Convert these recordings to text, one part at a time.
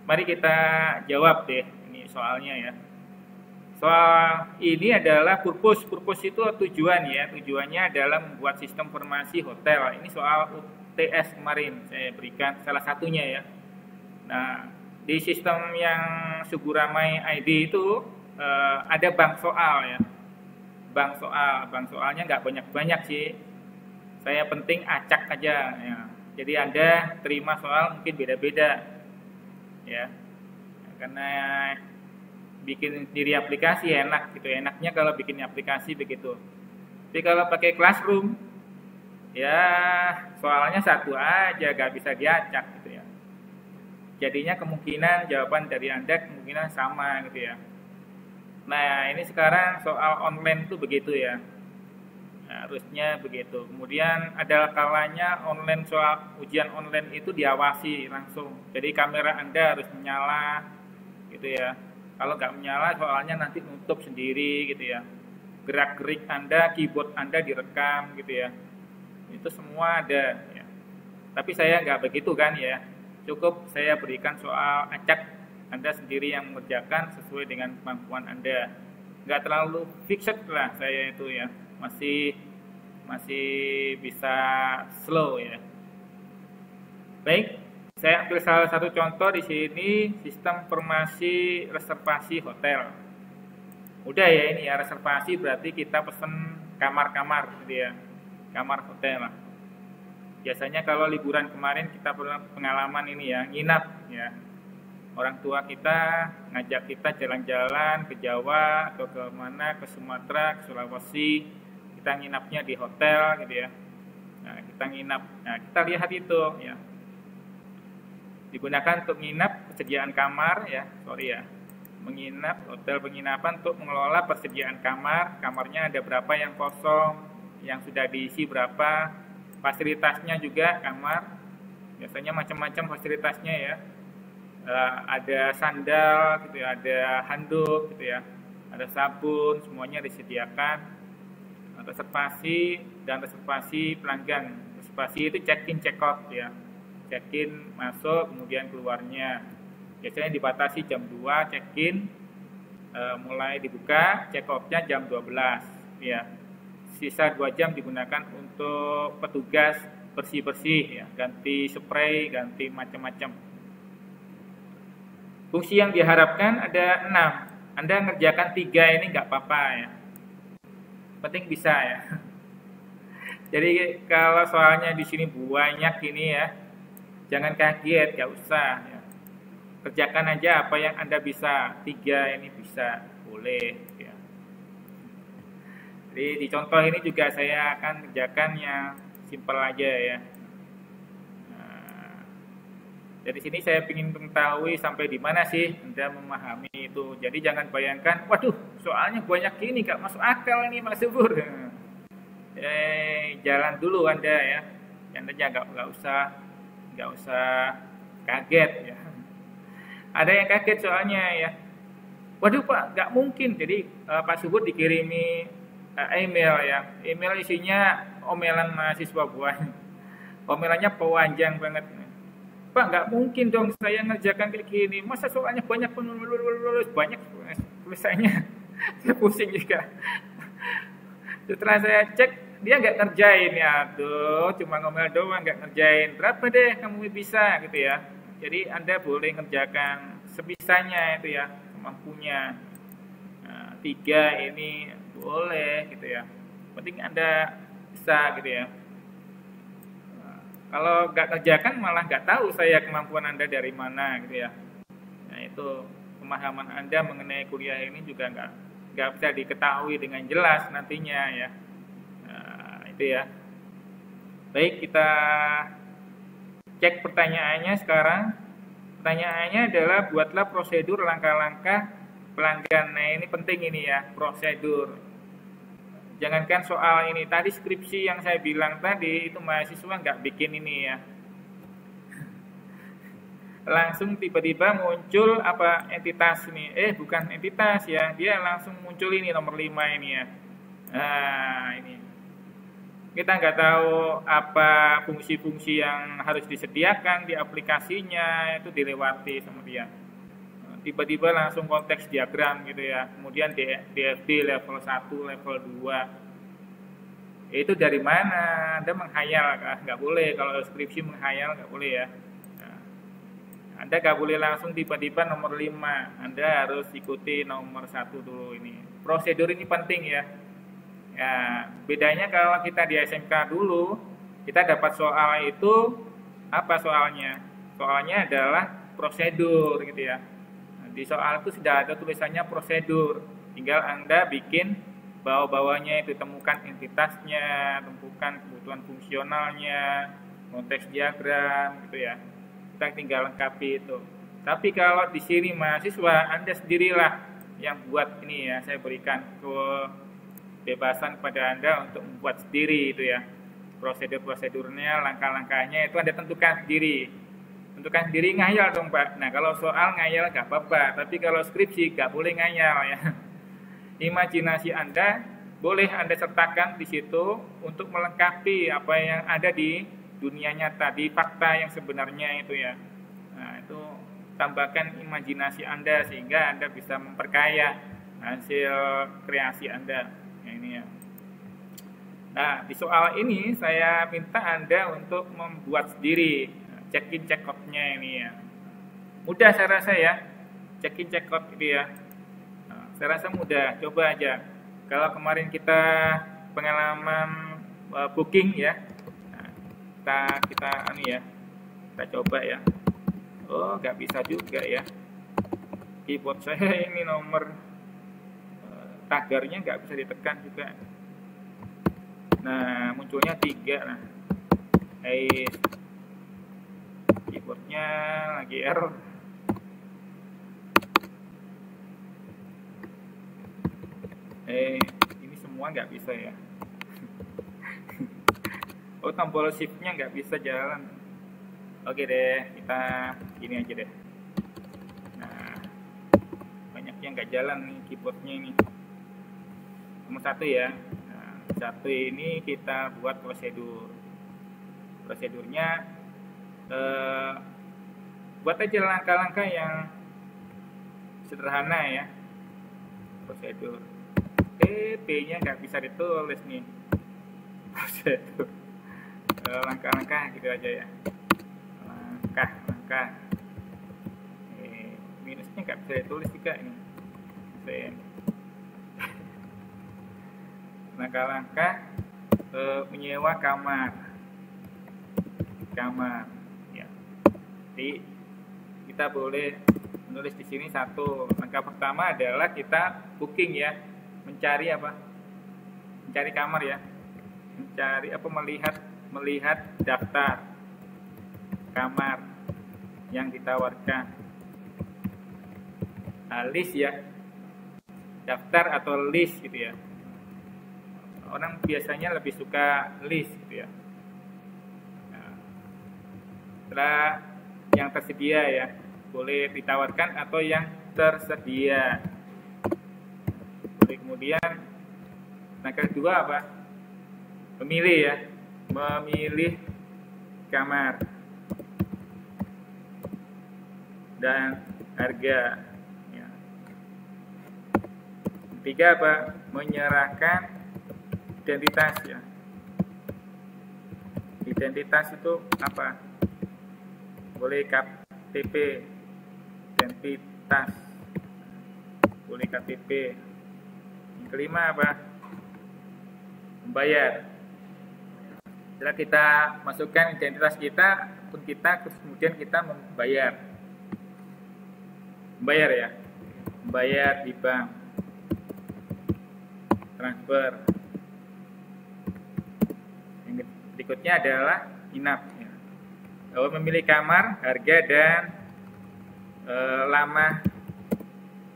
Mari kita jawab deh ini soalnya ya. Soal ini adalah purpose. Purpose itu tujuan ya. Tujuannya adalah membuat sistem informasi hotel. Ini soal UTS kemarin saya berikan salah satunya ya. Nah, di sistem yang Suguramai ID itu ada bank soal ya. Bank soalnya nggak banyak-banyak sih. Saya penting acak aja ya. Jadi Anda terima soal mungkin beda-beda ya, karena bikin sendiri aplikasi enak gitu, enaknya kalau bikin aplikasi begitu. Tapi kalau pakai Classroom ya soalnya satu aja, gak bisa diacak gitu ya. Jadinya kemungkinan jawaban dari Anda kemungkinan sama gitu ya. Nah ini sekarang soal online tuh begitu ya. Harusnya begitu. Kemudian ada kalanya online, soal ujian online itu diawasi langsung. Jadi kamera Anda harus menyala gitu ya. Kalau nggak menyala soalnya nanti nutup sendiri gitu ya. Gerak-gerik Anda, keyboard Anda direkam gitu ya. Itu semua ada ya. Tapi saya nggak begitu kan ya. Cukup saya berikan soal acak, Anda sendiri yang mengerjakan sesuai dengan kemampuan Anda. Nggak terlalu fixed lah saya itu ya. Masih bisa slow ya. Baik, saya ambil salah satu contoh di sini, sistem informasi reservasi hotel. Udah ya ini ya, reservasi berarti kita pesen kamar-kamar gitu ya, kamar hotel lah. Biasanya kalau liburan kemarin kita pernah pengalaman ini ya, nginap ya. Orang tua kita ngajak kita jalan-jalan ke Jawa atau ke mana, ke Sumatera, ke Sulawesi. Kita nginapnya di hotel gitu ya. Nah, kita nginap. Nah, kita lihat itu ya. Digunakan untuk nginap, persediaan kamar ya. Sorry ya. Menginap, hotel penginapan untuk mengelola persediaan kamar. Kamarnya ada berapa yang kosong, yang sudah diisi berapa. Fasilitasnya juga kamar. Biasanya macam-macam fasilitasnya ya. Ada sandal gitu ya, ada handuk gitu ya. Ada sabun, semuanya disediakan. Reservasi dan reservasi pelanggan. Reservasi itu check-in, check-out ya. Check-in masuk, kemudian keluarnya. Biasanya dibatasi jam 2 check-in, mulai dibuka, check-outnya jam 12 ya. Sisa 2 jam digunakan untuk petugas bersih-bersih ya, ganti spray, ganti macam-macam. Fungsi yang diharapkan ada 6. Anda ngerjakan 3 ini nggak apa-apa ya. Penting bisa ya. Jadi kalau soalnya di sini banyak ini ya, jangan kaget, gak usah ya. Kerjakan aja apa yang Anda bisa. 3 ini bisa, boleh ya. Jadi di contoh ini juga saya akan kerjakan yang simpel aja ya. Dari sini saya ingin mengetahui sampai di mana sih Anda memahami itu. Jadi jangan bayangkan, waduh soalnya banyak ini gak masuk akal ini Mas Subur. Jalan dulu Anda ya. Anda nggak usah kaget ya. Ada yang kaget soalnya ya. Waduh Pak, nggak mungkin. Jadi Pak Subur dikirimi email ya. Email isinya omelan mahasiswa buahnya. Omelannya panjang banget. Pak, nggak mungkin dong saya ngerjakan kayak gini. Masa soalnya banyak tulisannya. Saya pusing juga. Setelah saya cek, dia nggak ngerjain ya. Aduh, cuma ngomel doang nggak ngerjain. Berapa deh kamu bisa gitu ya. Jadi Anda boleh ngerjakan sebisanya itu ya, kemampunya. 3 ini boleh gitu ya. Penting Anda bisa gitu ya. Kalau nggak kerjakan malah nggak tahu saya kemampuan Anda dari mana gitu ya. Nah itu pemahaman Anda mengenai kuliah ini juga nggak bisa diketahui dengan jelas nantinya ya. Nah, itu ya. Baik, kita cek pertanyaannya sekarang. Pertanyaannya adalah buatlah prosedur langkah-langkah pelanggan. Nah ini penting ini ya, prosedur. Jangankan soal ini, tadi skripsi yang saya bilang tadi itu mahasiswa nggak bikin ini ya. Langsung tiba-tiba muncul apa entitas ini. Bukan entitas ya, dia langsung muncul ini nomor 5 ini ya. Nah ini kita nggak tahu apa fungsi-fungsi yang harus disediakan di aplikasinya, itu dilewati sama dia. Tiba-tiba langsung konteks diagram gitu ya, kemudian DFD level 1, level 2. Itu dari mana? Anda menghayal, nggak boleh. Kalau skripsi menghayal nggak boleh ya. Nah, Anda nggak boleh langsung tiba-tiba nomor 5. Anda harus ikuti nomor 1 dulu ini. Prosedur ini penting ya. Ya, bedanya kalau kita di SMK dulu, kita dapat soal itu, apa soalnya? Soalnya adalah prosedur gitu ya. Nah, di soal itu sudah ada tulisannya prosedur, tinggal Anda bikin bawah-bawahnya itu, temukan entitasnya, temukan kebutuhan fungsionalnya, konteks diagram gitu ya. Kita tinggal lengkapi itu. Tapi kalau di sini mahasiswa, Anda sendirilah yang buat ini ya, saya berikan kebebasan kepada Anda untuk membuat sendiri itu ya. Prosedur-prosedurnya, langkah-langkahnya itu Anda tentukan sendiri. Tentukan sendiri, ngayal dong Pak. Nah kalau soal ngayal gak apa-apa, tapi kalau skripsi gak boleh ngayal ya. Imajinasi Anda boleh Anda sertakan di situ untuk melengkapi apa yang ada di dunia nyata, di fakta yang sebenarnya itu ya. Nah itu tambahkan imajinasi Anda sehingga Anda bisa memperkaya hasil kreasi Anda. Ini ya. Nah, di soal ini saya minta Anda untuk membuat sendiri check-in check-out-nya ini ya. Mudah saya rasa ya, check-in check-out itu ya. Nah, saya rasa mudah, coba aja. Kalau kemarin kita pengalaman booking ya, nah, kita coba ya. Oh, nggak bisa juga ya. Keyboard saya ini nomor tagarnya nggak bisa ditekan juga. Nah munculnya 3 nah. Keyboardnya lagi error. Ini semua nggak bisa ya. Oh tombol shiftnya nggak bisa jalan. Oke deh, kita gini aja deh. Nah banyaknya nggak jalan nih keyboardnya ini. Nomor 1 ya. Nah, 1 ini kita buat prosedurnya buat aja langkah-langkah yang sederhana ya. Prosedur P-nya nggak bisa ditulis nih. Prosedur langkah-langkah gitu aja ya. Langkah minusnya nggak bisa ditulis juga ini. Langkah-langkah menyewa kamar ya. Jadi kita boleh menulis di sini 1. Langkah pertama adalah kita booking ya, mencari kamar ya, melihat daftar kamar yang ditawarkan. List ya, daftar atau list gitu ya. Orang biasanya lebih suka list gitu ya. Nah, setelah yang tersedia ya, boleh ditawarkan atau yang tersedia. Kemudian langkah kedua apa? Memilih ya, memilih kamar dan harga. Ya. Ketiga apa? Menyerahkan identitas ya. Identitas itu apa? Boleh KTP, identitas, boleh KTP. Yang kelima apa? Membayar. Setelah kita masukkan identitas kita, kemudian kita membayar ya, membayar di bank, transfer. Berikutnya adalah inap ya. Lalu memilih kamar, harga, dan lama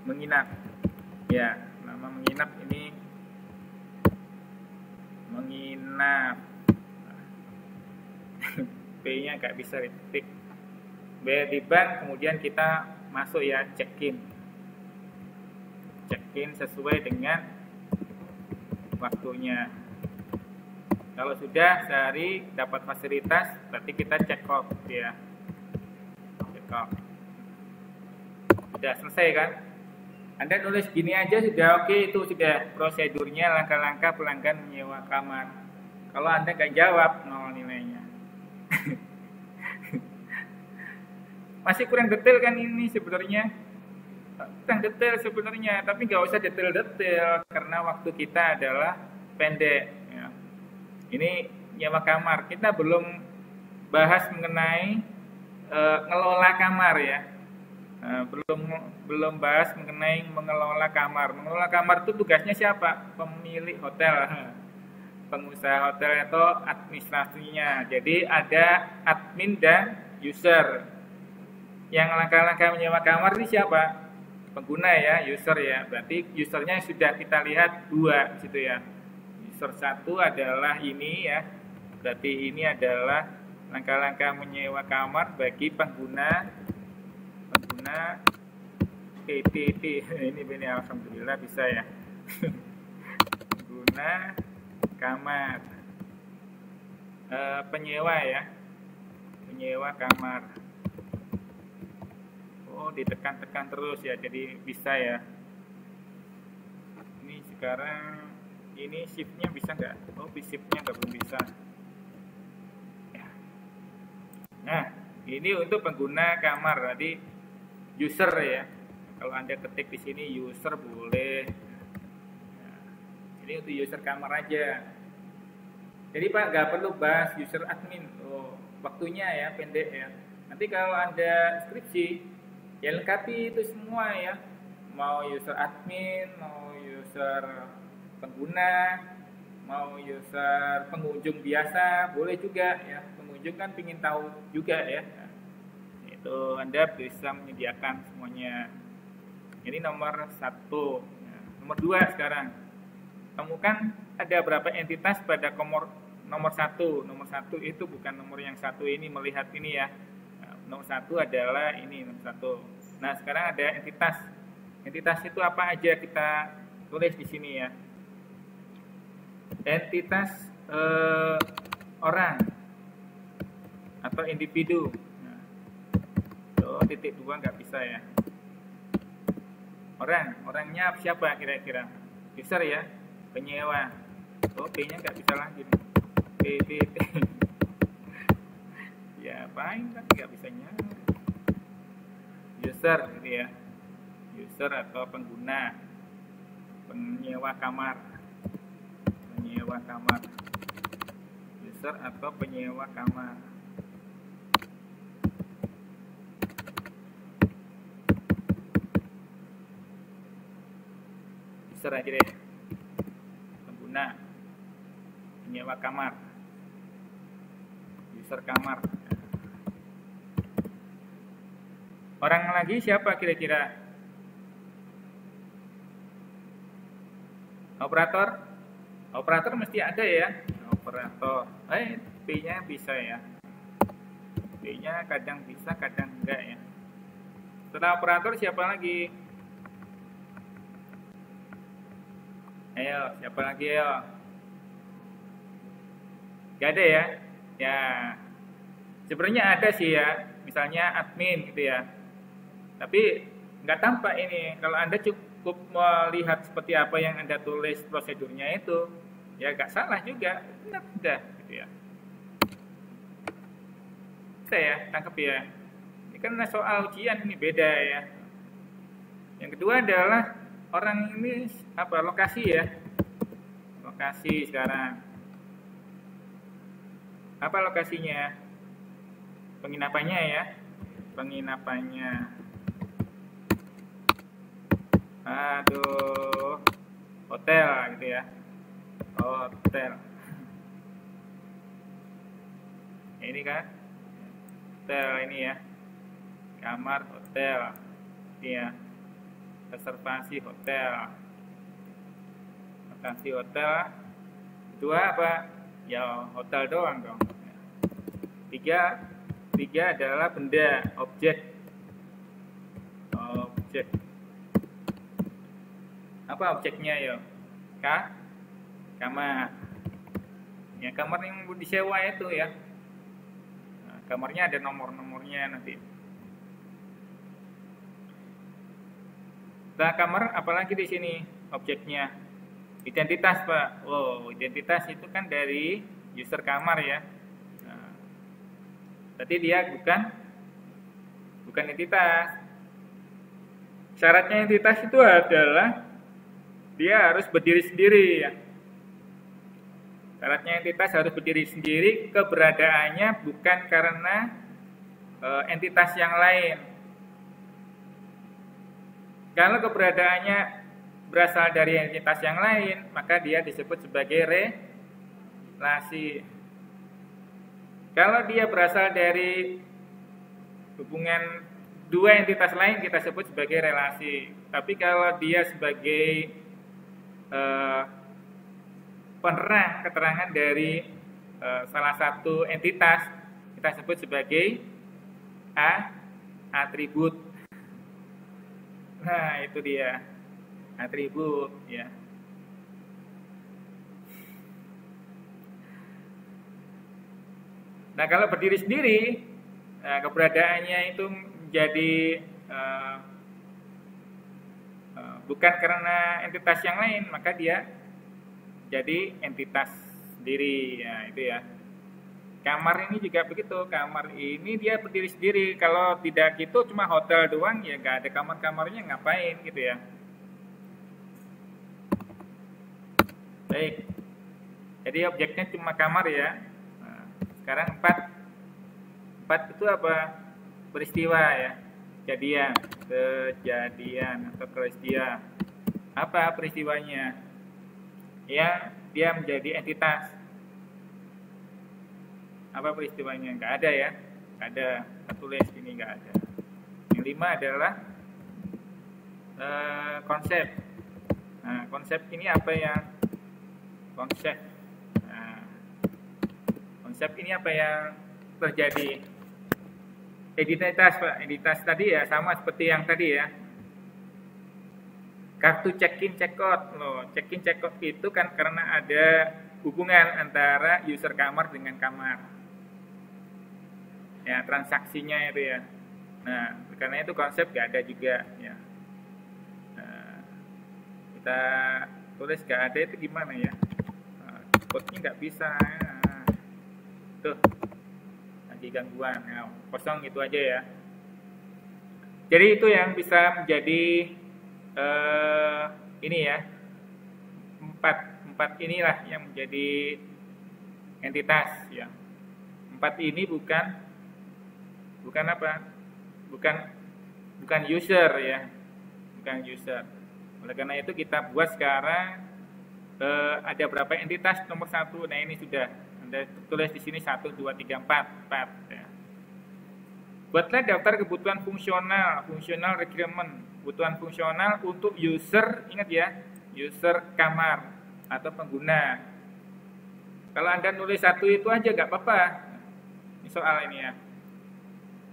menginap ya. Lama menginap ini P-nya nggak bisa diketik. Bayar di bank, kemudian kita masuk ya, check-in sesuai dengan waktunya. Kalau sudah sehari dapat fasilitas, berarti kita check off ya. Check off. Sudah selesai kan? Anda nulis gini aja sudah oke, itu sudah prosedurnya, langkah-langkah pelanggan menyewa kamar. Kalau Anda nggak jawab, 0 nilainya. Masih kurang detail kan ini sebenarnya? Kurang detail sebenarnya, tapi nggak usah detail-detail karena waktu kita adalah pendek. Ya. Ini nyewa kamar, kita belum bahas mengenai ngelola kamar ya. Belum bahas mengenai mengelola kamar. Mengelola kamar itu tugasnya siapa? Pemilik hotel, pengusaha hotel atau administrasinya. Jadi ada admin dan user. Yang langkah-langkah menyewa kamar ini siapa? Pengguna ya, user ya. Berarti usernya sudah kita lihat 2 di situ ya. User 1 adalah ini ya. Berarti ini adalah langkah-langkah menyewa kamar bagi pengguna PPP. Ini alhamdulillah bisa ya. Pengguna kamar. Penyewa ya. Penyewa kamar. Oh, ditekan-tekan terus ya, jadi bisa ya. Ini sekarang ini shiftnya bisa nggak? Oh, shiftnya nggak, belum bisa. Nah, ini untuk pengguna kamar tadi user ya. Kalau Anda ketik di sini user boleh. Nah, ini untuk user kamar aja. Jadi Pak nggak perlu bahas user admin. Oh, waktunya ya pendek ya. Nanti kalau Anda skripsi ya lengkapi itu semua ya, mau user admin, mau user pengguna, mau user pengunjung biasa, boleh juga ya. Pengunjung kan ingin tahu juga ya. Nah, itu Anda bisa menyediakan semuanya. Ini nomor 1. Nah, nomor 2 sekarang. Temukan ada berapa entitas pada nomor 1. Nomor 1 itu bukan nomor yang 1 ini, melihat ini ya. Nomor 1 adalah ini, nomor 1. Nah, sekarang ada entitas. Entitas itu apa aja kita tulis di sini ya. Entitas orang atau individu. Nah, titik 2 nggak bisa ya. Orangnya siapa kira-kira? User ya, penyewa. Oh, P-nya nggak bisa lagi. P. Ya, apain kan nggak bisa nyari. User gitu ya. User atau pengguna. Penyewa kamar. Penyewa kamar. User atau penyewa kamar. User aja deh. Pengguna. Penyewa kamar. User kamar. Orang lagi siapa kira-kira? Operator? Operator mesti ada ya. Operator. P-nya bisa ya. P-nya kadang bisa, kadang enggak ya. Setelah operator siapa lagi? Ayo, siapa lagi ayo? Gak ada ya? Ya. Sebenarnya ada sih ya. Misalnya admin gitu ya. Tapi nggak tampak ini. Kalau Anda cukup melihat seperti apa yang Anda tulis prosedurnya itu, ya nggak salah juga. Udah gitu ya. Bisa ya, tangkap ya. Ini kan soal ujian, ini beda ya. Yang kedua adalah orang ini apa? Lokasi ya. Lokasi sekarang. Apa lokasinya? Penginapannya ya. Penginapannya. Aduh, hotel gitu ya. Hotel. Ini kan hotel ini ya. Kamar hotel. Ini ya. Reservasi hotel. Reservasi hotel. Kedua apa? Ya hotel doang dong. Tiga adalah benda, objek. Objek. Apa objeknya ya? Kamar. Ya, kamar yang disewa itu ya. Nah, kamarnya ada nomor-nomornya nanti. Nah, kamar apalagi di sini objeknya? Identitas, Pak. Oh, identitas itu kan dari user kamar ya. Nah, berarti dia bukan entitas. Syaratnya entitas itu adalah dia harus berdiri sendiri ya. Syaratnya entitas harus berdiri sendiri, keberadaannya bukan karena entitas yang lain. Kalau keberadaannya berasal dari entitas yang lain, maka dia disebut sebagai relasi. Kalau dia berasal dari hubungan dua entitas lain, kita sebut sebagai relasi. Tapi kalau dia sebagai penerang keterangan dari salah satu entitas, kita sebut sebagai atribut. Nah, itu dia atribut ya. Nah, kalau berdiri sendiri, keberadaannya itu menjadi bukan karena entitas yang lain, maka dia jadi entitas sendiri ya, itu ya. Kamar ini juga begitu, kamar ini dia berdiri sendiri. Kalau tidak gitu cuma hotel doang ya nggak ada kamar-kamarnya, ngapain gitu ya. Baik, jadi objeknya cuma kamar ya. Nah, sekarang 4 itu apa? Peristiwa ya, kejadian atau peristiwa. Apa peristiwanya? Ya, dia menjadi entitas. Apa peristiwanya? Nggak ada ya, nggak ada. Kita tulis ini nggak ada. Yang 5 adalah konsep. Nah, konsep ini apa ya? Konsep. Nah, konsep ini apa yang terjadi? Identitas, Pak. Identitas tadi ya sama seperti yang tadi ya. Kartu check-in check-out loh. Check-in check-out itu kan karena ada hubungan antara user kamar dengan kamar. Ya, transaksinya itu ya. Nah, karena itu konsep gak ada juga ya. Nah, kita tulis gak ada itu gimana ya? Code-nya nggak bisa. Nah, tuh lagi gangguan. Nah, kosong itu aja ya. Jadi itu yang bisa menjadi ini ya. Empat inilah yang menjadi entitas ya. 4 ini bukan apa? Bukan user ya. Bukan user. Oleh karena itu kita buat sekarang ada berapa entitas nomor 1. Nah, ini sudah Anda tulis di sini 1 2 3 4 ya. Buatlah daftar kebutuhan fungsional requirement, kebutuhan fungsional untuk user, ingat ya, user kamar atau pengguna. Kalau Anda nulis 1 itu aja nggak apa-apa. Ini soal ini ya.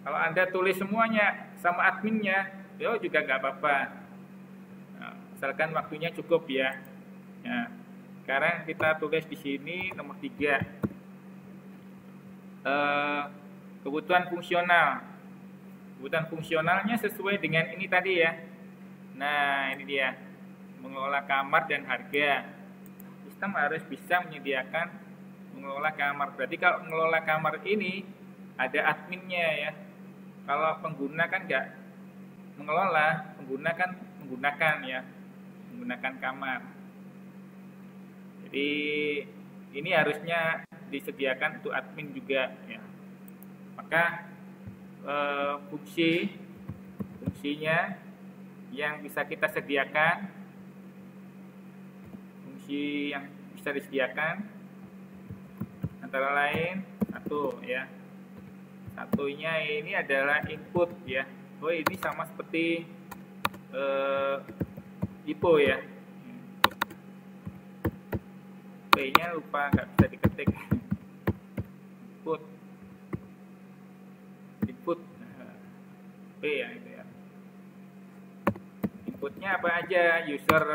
Kalau Anda tulis semuanya sama adminnya, ya juga nggak apa-apa. Nah, misalkan waktunya cukup ya. Nah, sekarang kita tulis di sini nomor 3. Kebutuhan fungsional. Kebutuhan fungsionalnya sesuai dengan ini tadi ya. Nah, ini dia. Mengelola kamar dan harga. Sistem harus bisa menyediakan mengelola kamar. Berarti kalau mengelola kamar ini ada adminnya ya. Kalau pengguna kan nggak mengelola, pengguna kan menggunakan ya. Menggunakan kamar. Jadi ini harusnya disediakan untuk admin juga ya. Maka fungsinya yang bisa kita sediakan, fungsi yang bisa disediakan antara lain satunya ini adalah input ya. Oh, ini sama seperti IPO ya. P-nya lupa, nggak bisa diketik. Input P ya itu ya. Inputnya apa aja? User,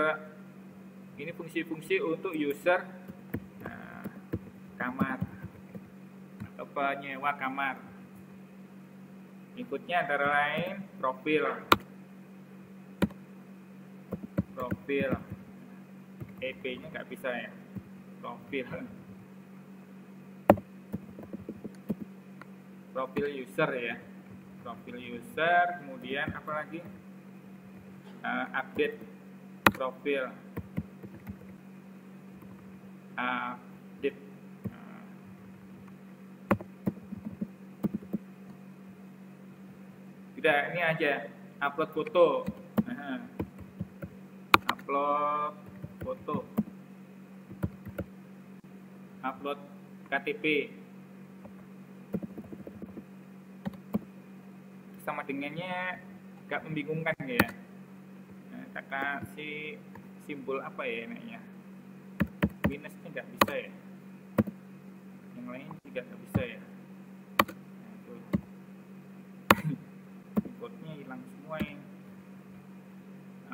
ini fungsi-fungsi untuk user kamar atau penyewa kamar. Inputnya antara lain profil, EP-nya nggak bisa ya, profil user ya, kemudian apa lagi, update profil, update. Tidak, ini aja upload foto. Upload foto, upload KTP, sama dengannya agak membingungkan ya. Kita kasih simbol apa ya namanya, minusnya nggak bisa ya, yang lain juga nggak bisa ya. Inputnya hilang semua ya.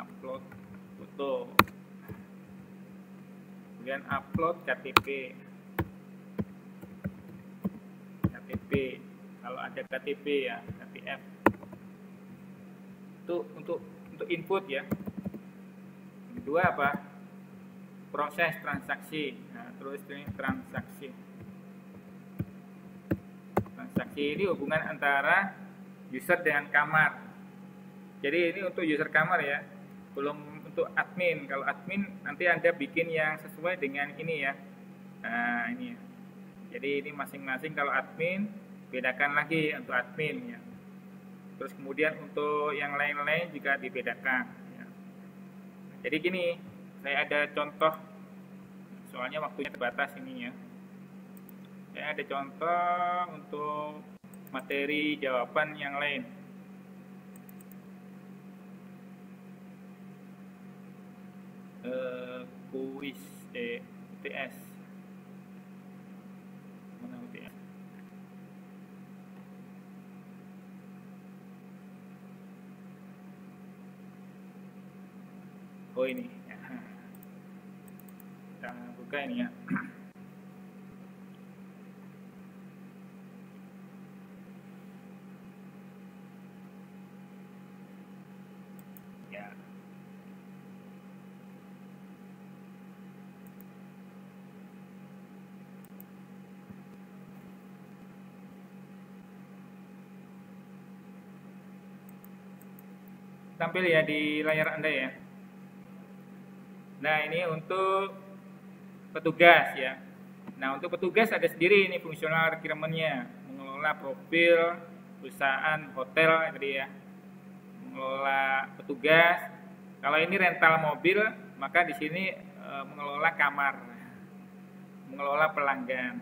Upload foto, kemudian upload KTP, kalau ada KTP ya, KTP. Itu untuk input ya. Kedua apa? Proses transaksi. Nah, terus ini transaksi ini hubungan antara user dengan kamar. Jadi ini untuk user kamar ya, belum untuk admin. Kalau admin nanti Anda bikin yang sesuai dengan ini ya. Nah ini ya. Jadi ini masing-masing, kalau admin bedakan lagi untuk admin ya. Terus kemudian untuk yang lain-lain juga dibedakan ya. Jadi gini, saya ada contoh, soalnya waktunya terbatas ini ya. Saya ada contoh untuk materi jawaban yang lain. Kuis UTS. Mana UTS? Oh ini. Kita buka ini ya. Tampil ya di layar Anda ya. Nah ini untuk petugas ya. Nah untuk petugas ada sendiri ini fungsional requirement-nya, mengelola profil perusahaan hotel tadi ya, mengelola petugas. Kalau ini rental mobil, maka di sini mengelola kamar, mengelola pelanggan.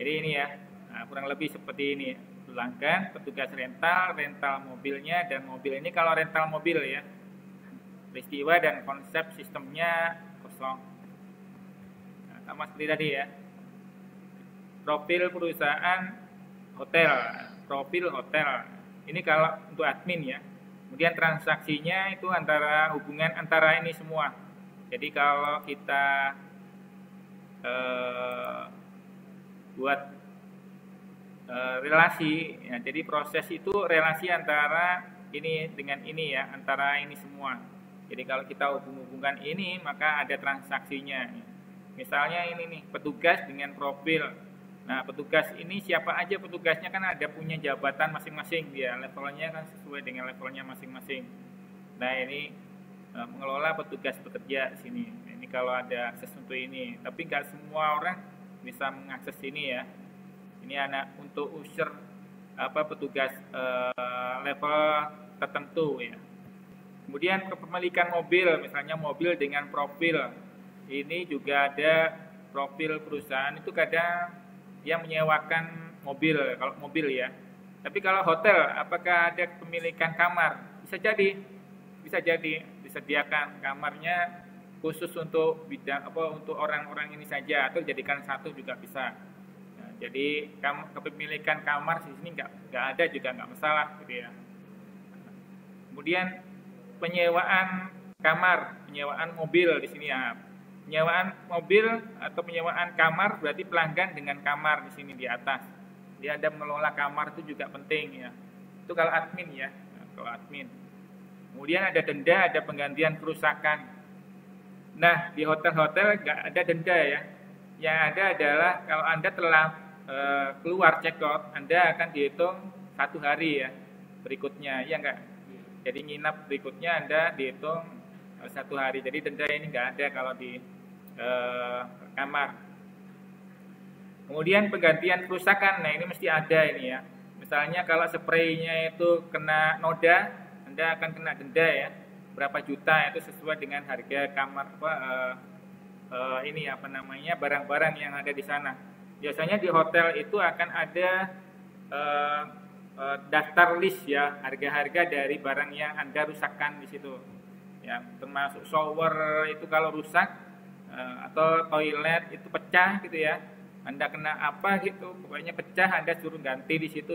Jadi ini ya, nah, kurang lebih seperti ini. Pelanggan, petugas rental mobilnya, dan mobil ini kalau rental mobil ya, peristiwa dan konsep sistemnya kosong. Nah, sama seperti tadi ya, profil perusahaan hotel, profil hotel. Ini kalau untuk admin ya. Kemudian transaksinya itu antara hubungan antara ini semua. Jadi kalau kita buat relasi ya, jadi proses itu relasi antara ini dengan ini ya, antara ini semua. Jadi kalau kita hubung-hubungkan ini, maka ada transaksinya. Misalnya ini nih, petugas dengan profil. Nah petugas ini siapa aja petugasnya, kan ada punya jabatan masing-masing dia, levelnya kan sesuai dengan levelnya masing-masing. Nah ini mengelola petugas bekerja di sini. Ini kalau ada akses untuk ini, tapi nggak semua orang bisa mengakses ini ya. Ini anak untuk user petugas level tertentu ya. Kemudian kepemilikan mobil, misalnya mobil dengan profil. Ini juga ada profil perusahaan, itu kadang dia menyewakan mobil, kalau mobil ya. Tapi kalau hotel, apakah ada kepemilikan kamar? Bisa jadi disediakan kamarnya khusus untuk bidang untuk orang-orang ini saja, atau jadikan satu juga bisa. Jadi kepemilikan kamar di sini nggak ada juga nggak masalah gitu ya. Kemudian penyewaan kamar, penyewaan mobil di sini ya. Penyewaan mobil atau penyewaan kamar berarti pelanggan dengan kamar di sini di atas. Dia ada mengelola kamar itu juga penting ya. Itu kalau admin ya, kalau admin. Kemudian ada denda, ada penggantian kerusakan. Nah, di hotel-hotel nggak ada denda ya. Yang ada adalah kalau Anda telah keluar check out, Anda akan dihitung 1 hari ya berikutnya, ya enggak? Jadi nginap berikutnya Anda dihitung 1 hari. Jadi denda ini nggak ada kalau di kamar. Kemudian penggantian kerusakan, nah ini mesti ada ini ya. Misalnya kalau spraynya itu kena noda, Anda akan kena denda ya, berapa juta, itu sesuai dengan harga kamar ini apa namanya, barang-barang yang ada di sana. Biasanya di hotel itu akan ada daftar list ya, harga-harga dari barang yang Anda rusakkan di situ. Ya, termasuk shower itu kalau rusak, atau toilet itu pecah gitu ya, Anda kena apa gitu, pokoknya pecah, Anda suruh ganti di situ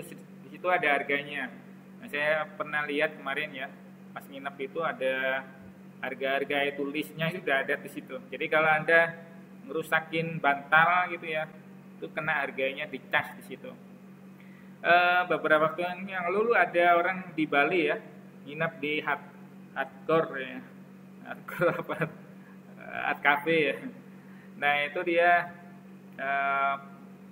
ada harganya. Nah, saya pernah lihat kemarin ya, pas nginep itu ada harga-harga itu, listnya sudah ada di situ. Jadi kalau Anda ngerusakin bantal gitu ya, itu kena harganya, dicas di situ. Beberapa waktu yang lalu ada orang di Bali ya, nginep di Hardcore ya, Hardcore apa, Art Cafe ya. Nah itu dia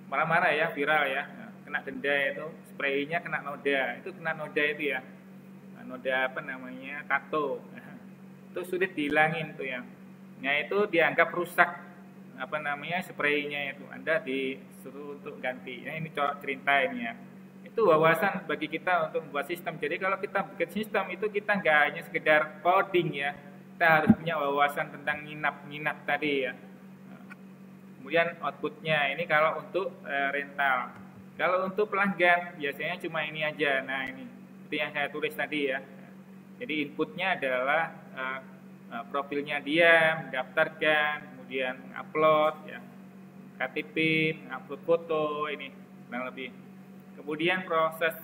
marah-marah ya, viral ya, kena denda itu, spraynya kena noda, itu kena noda itu ya, noda apa namanya, tato, itu sulit dihilangin tuh ya. Nah itu dianggap rusak apa namanya, spraynya itu, Anda disuruh untuk ganti. Nah ini cerita ini ya. Itu wawasan bagi kita untuk membuat sistem. Jadi kalau kita bikin sistem itu kita nggak hanya sekedar coding ya, kita harus punya wawasan tentang nginap tadi ya. Kemudian outputnya ini kalau untuk rental. Kalau untuk pelanggan biasanya cuma ini aja. Nah ini seperti yang saya tulis tadi ya. Jadi inputnya adalah profilnya dia, mendaftarkan, kemudian upload ya, KTP, upload foto, ini kurang lebih. Kemudian proses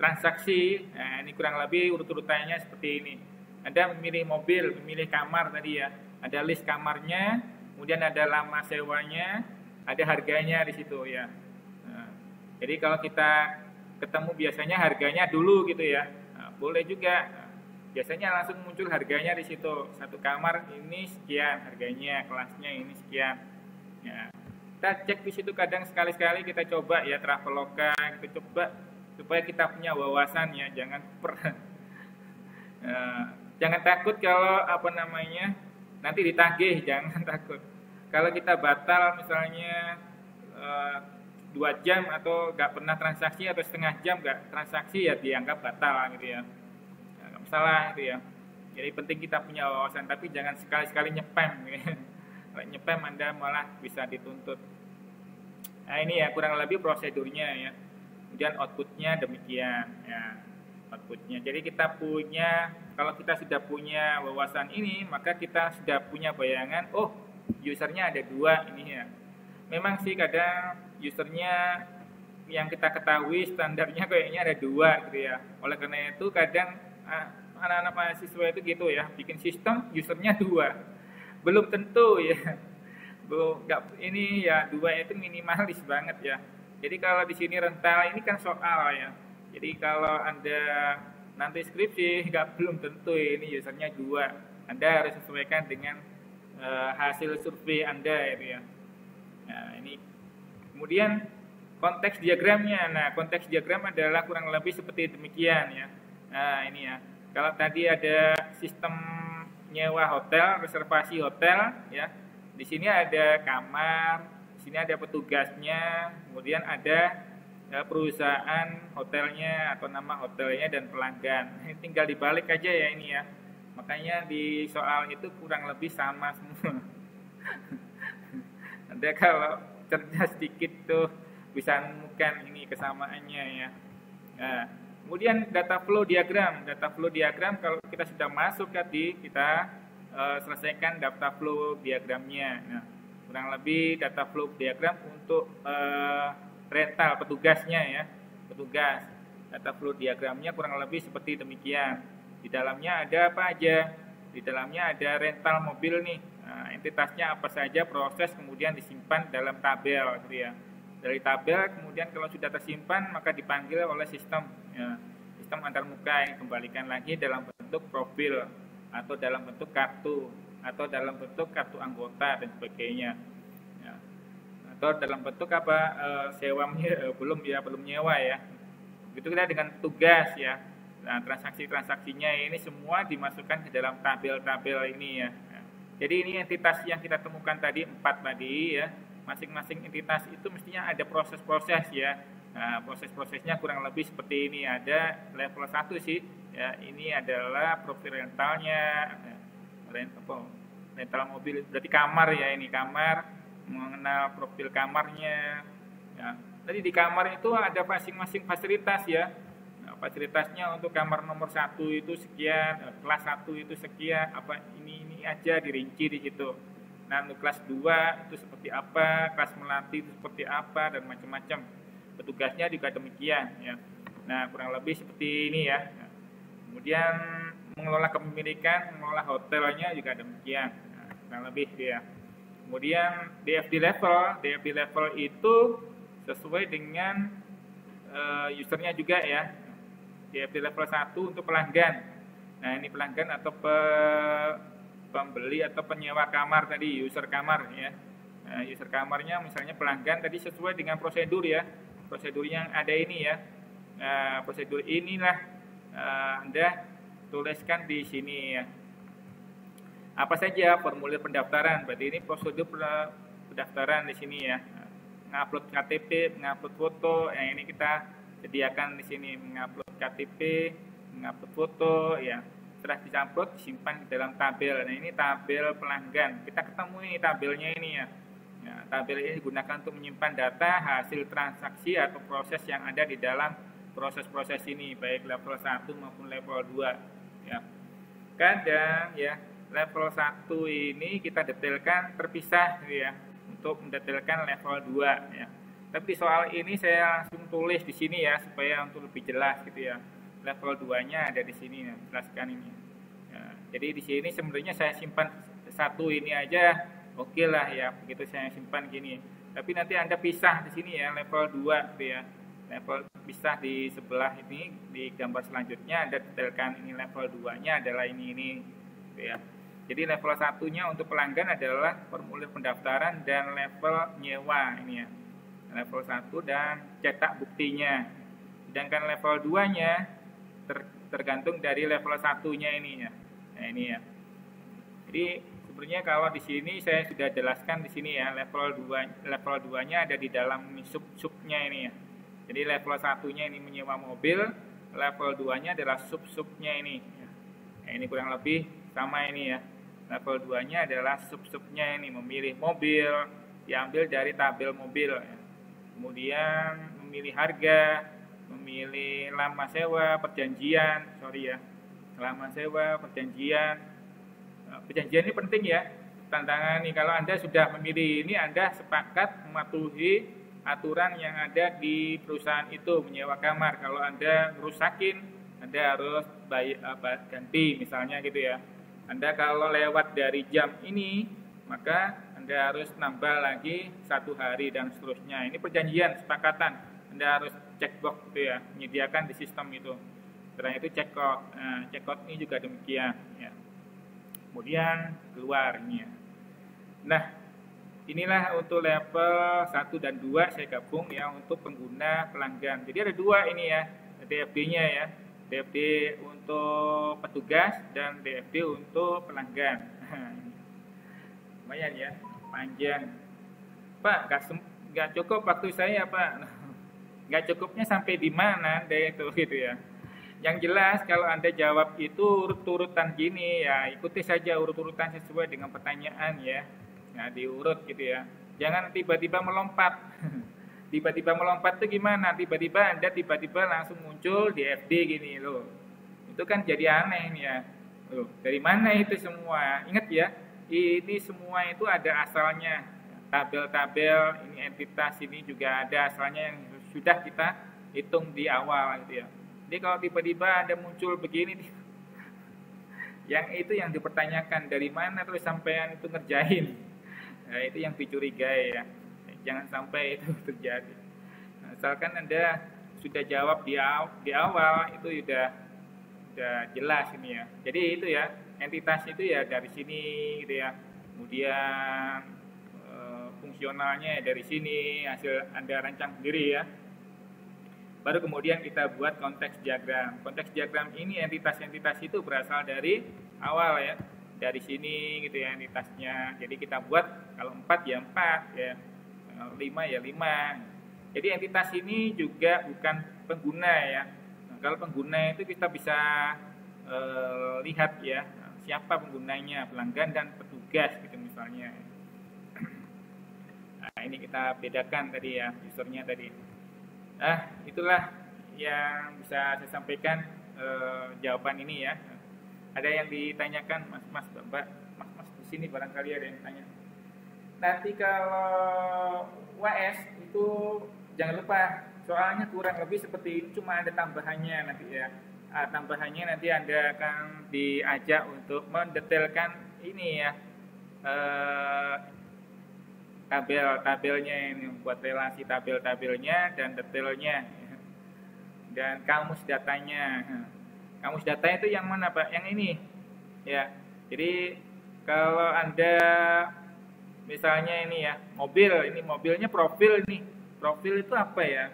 transaksi, nah ini kurang lebih urut-urutannya seperti ini. Anda memilih mobil, memilih kamar tadi ya, ada list kamarnya, kemudian ada lama sewanya, ada harganya di situ ya. Nah, jadi kalau kita ketemu biasanya harganya dulu gitu ya, nah, boleh juga. Biasanya langsung muncul harganya di situ. Satu kamar ini sekian harganya, kelasnya ini sekian. Ya, kita cek di situ, kadang sekali-sekali kita coba ya, Traveloka kita coba supaya kita punya wawasan ya, jangan jangan takut kalau apa namanya nanti ditagih, jangan takut. Kalau kita batal misalnya 2 jam atau nggak pernah transaksi atau setengah jam nggak transaksi ya dianggap batal gitu ya, nggak masalah gitu ya. Jadi penting kita punya wawasan, tapi jangan sekali-sekali nyepam gitu. Kalau nyepam Anda malah bisa dituntut. Nah ini ya kurang lebih prosedurnya ya. Kemudian outputnya demikian ya, outputnya. Jadi kita punya, kalau kita sudah punya wawasan ini, maka kita sudah punya bayangan, oh usernya ada 2 ini ya. Memang sih kadang usernya yang kita ketahui standarnya kayaknya ada 2 gitu ya. Oleh karena itu kadang anak-anak mahasiswa itu gitu ya, bikin sistem usernya 2. Belum tentu ya, ini ya 2 itu minimalis banget ya. Jadi kalau di sini rental ini kan soal ya. Jadi kalau Anda nanti skripsi belum tentu ini usernya 2. Anda harus sesuaikan dengan hasil survei Anda itu ya. Nah ini kemudian konteks diagramnya. Nah konteks diagram adalah kurang lebih seperti demikian ya. Nah ini ya, kalau tadi ada sistem nyewa hotel, reservasi hotel ya. Di sini ada kamar, di sini ada petugasnya, kemudian ada perusahaan hotelnya atau nama hotelnya dan pelanggan. Ini tinggal dibalik aja ya ini ya. Makanya di soal itu kurang lebih sama semua. Anda kalau cerdas sedikit tuh bisa menemukan ini kesamaannya ya. Nah, kemudian data flow diagram. Data flow diagram kalau kita sudah masuk tadi, kita selesaikan data flow diagramnya. Nah, kurang lebih data flow diagram untuk rental petugasnya ya. Petugas. Data flow diagramnya kurang lebih seperti demikian. Di dalamnya ada apa aja? Di dalamnya ada rental mobil nih. entitasnya apa saja, proses, kemudian disimpan dalam tabel gitu ya. Dari tabel kemudian kalau sudah tersimpan maka dipanggil oleh sistem ya, sistem antarmuka yang kembalikan lagi dalam bentuk profil atau dalam bentuk kartu atau dalam bentuk kartu anggota dan sebagainya ya. Atau dalam bentuk apa, sewa belum nyewa ya. Begitu kita dengan tugas ya. Nah, transaksinya ini semua dimasukkan ke dalam tabel-tabel ini ya. Jadi ini entitas yang kita temukan tadi 4 tadi ya. Masing-masing entitas itu mestinya ada proses-proses ya. Nah, proses-prosesnya kurang lebih seperti ini. Ada level 1 sih ya. Ini adalah profil rentalnya, rental mobil, berarti kamar ya, ini kamar, mengenal profil kamarnya ya. Tadi di kamar itu ada masing-masing fasilitas ya. Nah, fasilitasnya untuk kamar nomor 1 itu sekian, kelas 1 itu sekian, apa ini aja dirinci di situ. Nah, untuk kelas 2 itu seperti apa, kelas melati itu seperti apa, dan macam-macam. Petugasnya juga demikian ya. Nah, kurang lebih seperti ini ya. Nah, kemudian mengelola kepemilikan, mengelola hotelnya juga demikian. Nah, kurang lebih ya. Kemudian DFD level itu sesuai dengan usernya juga ya. DFD level 1 untuk pelanggan. Nah, ini pelanggan atau pembeli atau penyewa kamar tadi, user kamar ya. Nah, user kamarnya misalnya pelanggan tadi sesuai dengan prosedur ya. Prosedur yang ada ini ya. Nah, prosedur inilah Anda tuliskan di sini ya. Apa saja formulir pendaftaran, berarti ini prosedur pendaftaran di sini ya. Mengupload KTP, mengupload foto, ini kita sediakan di sini, mengupload KTP, mengupload foto ya. Setelah diupload disimpan di dalam tabel. Nah, ini tabel pelanggan. Kita ketemu ini tabelnya ini ya. Ya, tabel ini digunakan untuk menyimpan data hasil transaksi atau proses yang ada di dalam proses-proses ini, baik level 1 maupun level 2 ya. Kadang ya level 1 ini kita detailkan terpisah ya, untuk mendetailkan level 2 ya. Tapi soal ini saya langsung tulis di sini ya supaya untuk lebih jelas gitu ya. Level 2-nya ada di sini ya, jelaskan ini. Ya, jadi di sini sebenarnya saya simpan 1 ini aja oke lah ya, begitu saya simpan gini. Tapi nanti Anda pisah di sini ya level 2 gitu ya. Level pisah di sebelah ini, di gambar selanjutnya Anda detailkan ini level 2-nya adalah ini gitu ya. Jadi level 1-nya untuk pelanggan adalah formulir pendaftaran dan level nyewa ini ya. Level 1 dan cetak buktinya. Sedangkan level 2-nya tergantung dari level 1-nya ini ya. Nah, ini ya. Jadi sebenarnya kalau di sini saya sudah jelaskan di sini ya, level 2-nya ada di dalam sub-subnya ini ya. Jadi level 1-nya ini menyewa mobil, level 2-nya adalah sub-subnya ini ya. Nah, ini kurang lebih sama ini ya. Level 2-nya adalah sub-subnya ini, memilih mobil, diambil dari tabel mobil ya. Kemudian memilih harga, memilih lama sewa, perjanjian, lama sewa, perjanjian. Perjanjian ini penting ya, tantangan nih, kalau Anda sudah memilih ini, Anda sepakat mematuhi aturan yang ada di perusahaan itu menyewa kamar. Kalau Anda rusakin, Anda harus ganti misalnya gitu ya. Anda kalau lewat dari jam ini, maka Anda harus nambah lagi 1 hari dan seterusnya. Ini perjanjian, sepakatan. Anda harus check box gitu ya, menyediakan di sistem itu. Setelah itu check out. Nah, check out ini juga demikian ya. Kemudian keluar ini ya. Nah, inilah untuk level 1 dan 2 saya gabung ya untuk pengguna pelanggan. Jadi ada 2 ini ya, DFD-nya ya. DFD untuk petugas dan DFD untuk pelanggan. Lumayan ya, panjang. Pak, nggak cukup waktu saya Pak. Nggak cukupnya sampai di mana deh itu gitu ya. Yang jelas kalau Anda jawab itu urut-urutan gini ya, ikuti saja urut-urutan sesuai dengan pertanyaan ya. Nah, diurut gitu ya. Jangan tiba-tiba melompat. Tiba-tiba melompat itu gimana? Tiba-tiba Anda langsung muncul di FD gini loh. Itu kan jadi aneh nih ya. Loh, dari mana itu semua? Ingat ya, ini semua itu ada asalnya. Tabel-tabel, ini entitas ini juga ada asalnya yang sudah kita hitung di awal gitu ya. Jadi kalau tiba-tiba Anda muncul begini, Yang itu yang dipertanyakan, dari mana terus sampean itu ngerjain. Nah, itu yang dicurigai ya. Jangan sampai itu terjadi. Nah, asalkan Anda sudah jawab di awal itu udah jelas ini ya. Jadi itu ya, entitas itu ya dari sini gitu ya. Kemudian fungsionalnya ya dari sini, hasil Anda rancang sendiri ya. Baru kemudian kita buat konteks diagram. Konteks diagram ini entitas-entitas itu berasal dari awal ya, dari sini gitu ya entitasnya. Jadi kita buat kalau 4 ya 4 ya, 5 ya 5. Jadi entitas ini juga bukan pengguna ya. Nah, kalau pengguna itu kita bisa lihat ya siapa penggunanya, pelanggan dan petugas gitu misalnya. Nah, ini kita bedakan tadi ya, usernya tadi. Itulah yang bisa saya sampaikan jawaban ini ya. Ada yang ditanyakan, Mas, Mbak, Mas di sini barangkali ada yang tanya. Nanti kalau UAS itu jangan lupa soalnya kurang lebih seperti ini, cuma ada tambahannya nanti ya. Tambahannya nanti Anda akan diajak untuk mendetailkan ini ya. Tabel-tabelnya ini, buat relasi tabel-tabelnya dan detailnya dan kamus datanya. Kamus data itu yang mana Pak? Yang ini ya. Jadi kalau Anda misalnya ini ya mobil, ini mobilnya profil nih. Profil itu apa ya?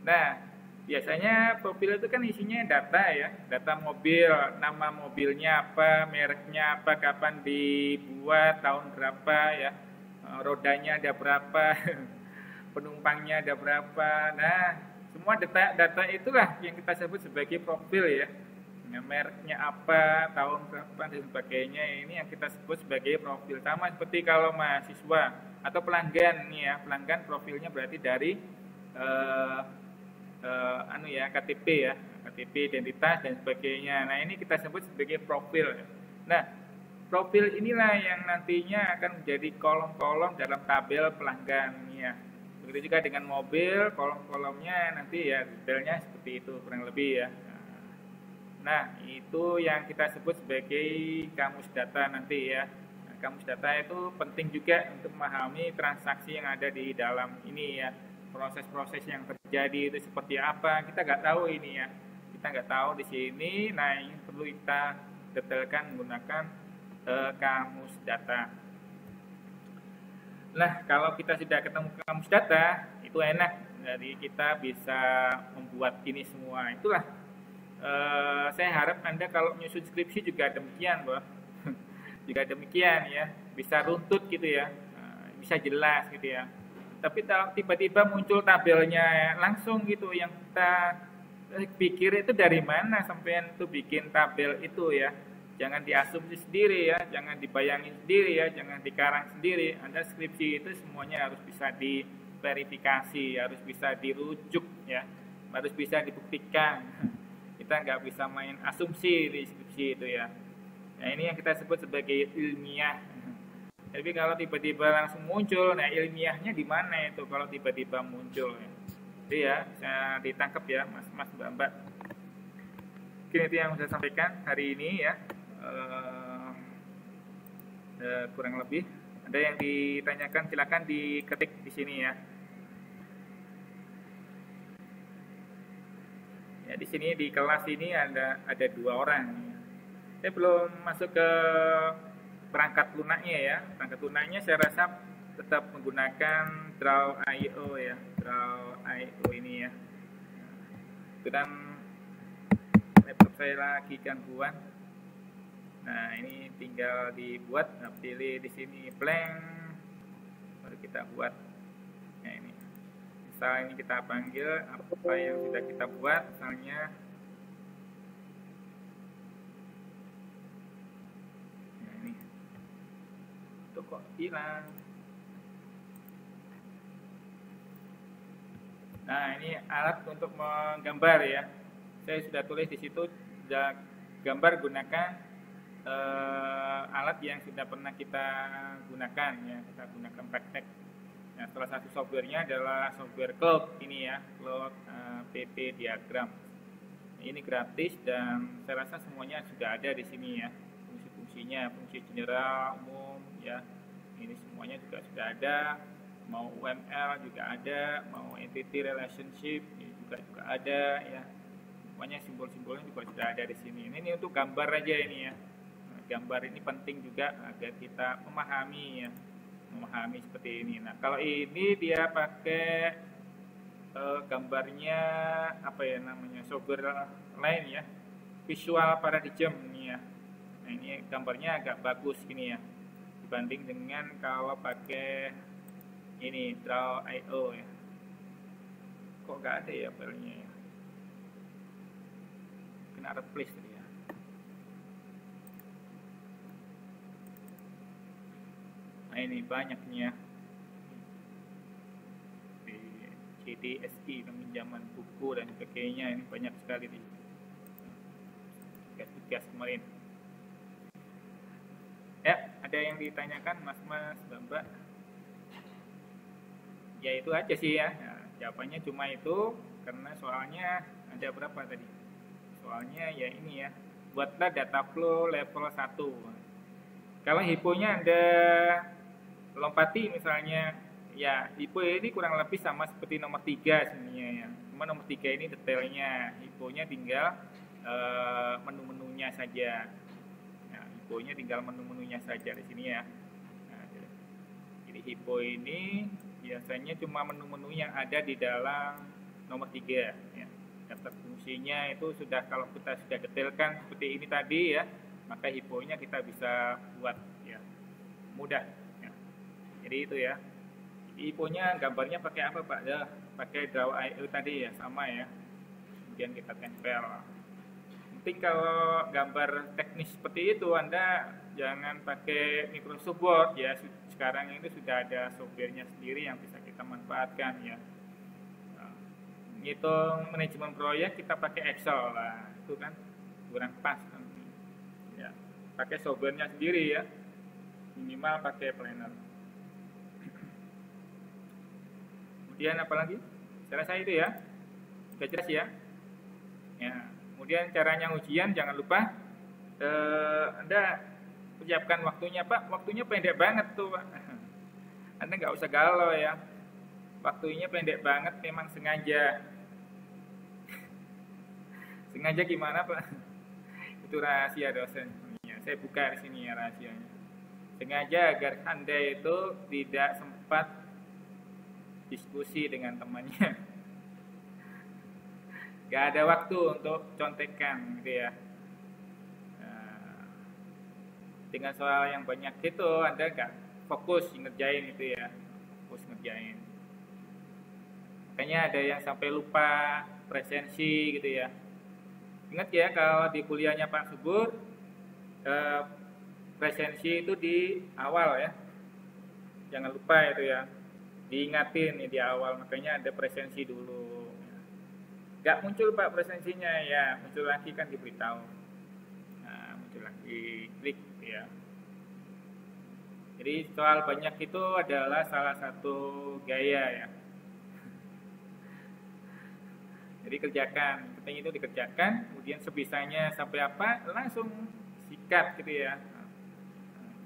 Nah, biasanya profil itu kan isinya data ya, data mobil, nama mobilnya apa, mereknya apa, kapan dibuat, tahun berapa ya, rodanya ada berapa, penumpangnya ada berapa. Nah, semua data itulah yang kita sebut sebagai profil ya. Nah, mereknya apa, tahun berapa dan sebagainya, ini yang kita sebut sebagai profil. Sama seperti kalau mahasiswa atau pelanggan nih ya, pelanggan profilnya berarti dari KTP ya, KTP, identitas dan sebagainya. Nah, ini kita sebut sebagai profil. Nah, profil inilah yang nantinya akan menjadi kolom-kolom dalam tabel pelanggan ya. Begitu juga dengan mobil, kolom-kolomnya nanti ya detailnya seperti itu kurang lebih ya. Nah, itu yang kita sebut sebagai kamus data nanti ya. Nah, kamus data itu penting juga untuk memahami transaksi yang ada di dalam ini ya. Proses-proses yang terjadi itu seperti apa, kita nggak tahu ini ya. Kita nggak tahu di sini. Nah, ini perlu kita detailkan menggunakan kamus data. Nah, kalau kita sudah ketemu kamus data, itu enak. Jadi kita bisa membuat ini semua. Itulah saya harap Anda kalau menyusun skripsi juga demikian, Bro. Juga demikian ya, bisa runtut gitu ya, bisa jelas gitu ya. Tapi tiba-tiba muncul tabelnya langsung gitu, yang kita pikir itu dari mana sampean itu bikin tabel itu ya. Jangan diasumsi sendiri ya, jangan dibayangin sendiri ya, jangan dikarang sendiri. Anda skripsi itu semuanya harus bisa diverifikasi, harus bisa dirujuk ya, harus bisa dibuktikan. Kita nggak bisa main asumsi di skripsi itu ya. Nah, ini yang kita sebut sebagai ilmiah. Tapi kalau tiba-tiba langsung muncul, nah ilmiahnya di mana itu kalau tiba-tiba muncul ya. Jadi ya, saya ditangkap ya Mas Mbak. Mungkin itu yang saya sampaikan hari ini ya. Kurang lebih. Ada yang ditanyakan, silakan diketik di sini ya. Ya, di sini di kelas ini ada 2 orang. Saya belum masuk ke perangkat lunaknya ya. Perangkat lunaknya saya rasa tetap menggunakan Draw.io ya. Draw.io ini ya. Dan laptop saya lagi gangguan. Nah, ini tinggal dibuat, pilih di sini blank, baru kita buat. Nah, ini. Misal ini kita panggil apa yang sudah kita buat, misalnya ini. Itu kok hilang. Nah, ini alat untuk menggambar ya. Saya sudah tulis di situ gambar gunakan alat yang sudah pernah kita gunakan ya, kita gunakan praktek. Nah, salah satu softwarenya adalah software Cloud ini ya, Cloud PP Diagram. Ini gratis dan saya rasa semuanya sudah ada di sini ya. Fungsi-fungsinya, fungsi general, umum ya. Ini semuanya juga sudah ada. Mau UML juga ada, mau entity relationship ini juga ada ya. Semuanya simbol-simbolnya juga sudah ada di sini. Ini untuk gambar aja ini ya. Nah, gambar ini penting juga agar kita memahami ya, memahami seperti ini. Nah, kalau ini dia pakai gambarnya apa ya namanya, software lain ya, visual paradigm ini ya. Nah, ini gambarnya agak bagus gini ya, dibanding dengan kalau pakai ini Draw.io ya. Kok gak ada ya filenya ya, kena replace tadi ya. Nah, ini banyak nih ya, di CDSI, peminjaman buku dan sebagainya. Ini banyak sekali di tugas kemarin ya. Ada yang ditanyakan mas-mas, mbak-mbak? Ya itu aja sih ya. Nah, jawabannya cuma itu, karena soalnya ada berapa tadi? Soalnya ya ini ya, buatlah data flow level 1. Kalau hiponya Anda lompati misalnya, ya hipo ini kurang lebih sama seperti nomor 3 sebenarnya ya. Cuma nomor 3 ini detailnya, hiponya tinggal menu-menunya saja. Nah, hiponya tinggal menu-menunya saja di sini ya. Nah, jadi hipo ini biasanya cuma menu-menu yang ada di dalam nomor 3 ya. Daftar fungsinya itu sudah, kalau kita sudah detailkan seperti ini tadi ya, maka hiponya kita bisa buat ya, mudah ya. Jadi itu ya. Hiponya gambarnya pakai apa Pak? Ya, pakai Draw.io tadi ya, sama ya. Kemudian kita tempel. Penting kalau gambar teknis seperti itu Anda jangan pakai Microsoft Word ya. Sekarang ini sudah ada softwarenya sendiri yang bisa kita manfaatkan ya. Ngitung manajemen proyek kita pakai Excel lah, itu kan kurang pas kan. Ya, pakai softwarenya sendiri ya. Minimal pakai Planner. Kemudian apa lagi? Saya rasa itu ya. Sudah jelas ya. Ya. Kemudian caranya ujian jangan lupa Anda persiapkan waktunya Pak. Waktunya pendek banget tuh Pak. Anda nggak usah galau ya. Waktunya pendek banget, memang sengaja. Sengaja gimana Pak? Itu rahasia dosen. Ya, saya buka di sini ya rahasianya. Sengaja agar Anda itu tidak sempat diskusi dengan temannya. Gak ada waktu untuk contekan gitu ya. Dengan soal yang banyak itu Anda gak fokus ngerjain itu ya. Fokus ngerjain. Makanya ada yang sampai lupa presensi gitu ya. Ingat ya, kalau di kuliahnya Pak Subur, presensi itu di awal ya. Jangan lupa itu ya. Diingatin nih di awal, makanya ada presensi dulu. Gak muncul Pak presensinya ya, muncul lagi kan diberitahu. Nah, muncul lagi, klik ya. Jadi soal banyak itu adalah salah satu gaya ya. Jadi kerjakan, penting itu dikerjakan, kemudian sebisanya sampai apa, langsung sikat gitu ya.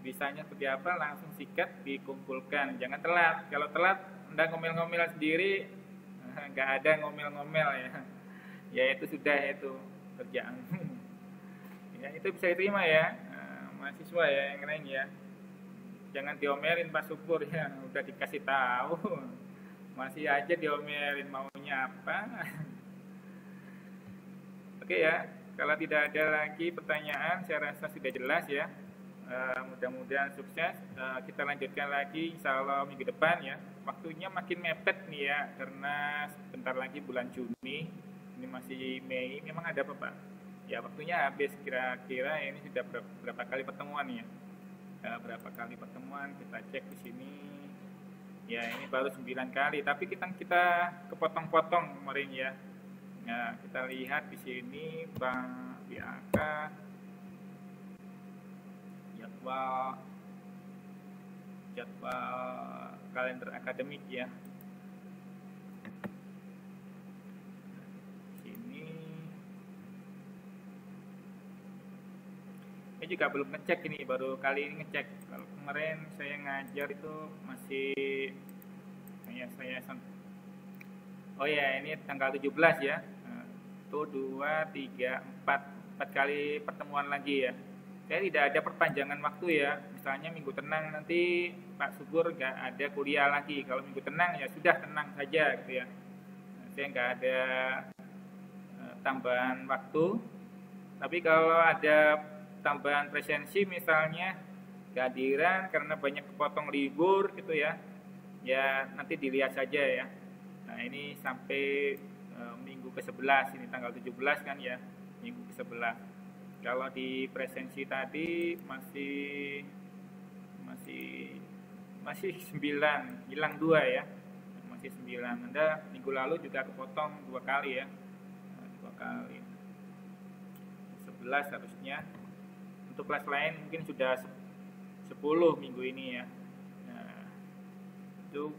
Bisanya seperti apa, langsung sikat, dikumpulkan. Jangan telat. Kalau telat, Anda ngomel-ngomel sendiri, nggak ada ngomel-ngomel ya. Ya itu sudah itu kerjaan. Ya itu bisa diterima ya, mahasiswa ya yang lain ya. Jangan diomelin Pak Subur ya, udah dikasih tahu. Masih aja diomelin, maunya apa. Oke ya, kalau tidak ada lagi pertanyaan, saya rasa sudah jelas ya. Mudah-mudahan sukses. Kita lanjutkan lagi insya Allah minggu depan ya. Waktunya makin mepet nih ya, karena sebentar lagi bulan Juni. Ini masih Mei. Memang ada apa Pak? Ya waktunya habis, kira-kira ini sudah berapa kali pertemuan ya? Berapa kali pertemuan? Kita cek di sini. Ya ini baru 9 kali, tapi kita kepotong-potong kemarin ya. Nah, kita lihat di sini Bang Biaka, jadwal kalender akademik ya. Sini Saya juga belum ngecek ini, baru kali ini ngecek. Kalau kemarin saya ngajar itu masih oh ya, ini tanggal 17 ya. Itu 2, 3, 4 kali pertemuan lagi ya. Saya tidak ada perpanjangan waktu ya. Misalnya minggu tenang nanti Pak Subur nggak ada kuliah lagi. Kalau minggu tenang ya sudah tenang saja gitu ya. Saya nggak ada tambahan waktu. Tapi kalau ada tambahan presensi misalnya kehadiran karena banyak kepotong libur gitu ya, ya nanti dilihat saja ya. Nah ini sampai minggu ke-11, ini tanggal 17 kan ya, minggu ke-11. Kalau di presensi tadi masih masih masih 9, hilang 2 ya, masih 9. Anda minggu lalu juga kepotong 2 kali ya, 2 kali. 11 harusnya. Untuk kelas lain mungkin sudah 10 minggu ini ya. Nah, itu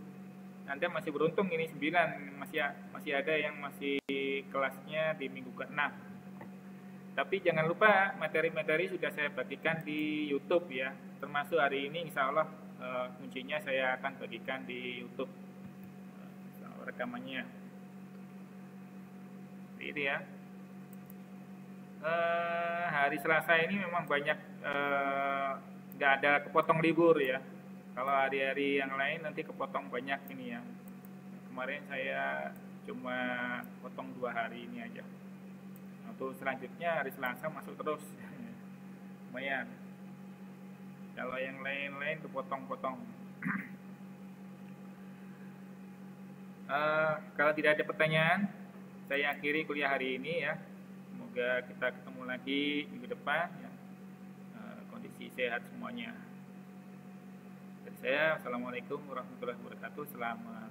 Anda masih beruntung, ini 9, masih ada yang masih kelasnya di minggu ke-6. Tapi jangan lupa materi-materi sudah saya bagikan di YouTube ya. Termasuk hari ini insya Allah kuncinya saya akan bagikan di YouTube rekamannya. Itu ya. Hari Selasa ini memang banyak nggak ada kepotong libur ya. Kalau hari-hari yang lain nanti kepotong banyak ini ya. Kemarin saya cuma potong 2 hari ini aja. Untuk selanjutnya hari Selasa masuk terus. Lumayan. Kalau yang lain-lain kepotong-potong. Kalau tidak ada pertanyaan, saya akhiri kuliah hari ini ya. Semoga kita ketemu lagi minggu depan ya. Kondisi sehat semuanya. Dari saya, assalamualaikum warahmatullahi wabarakatuh. Selamat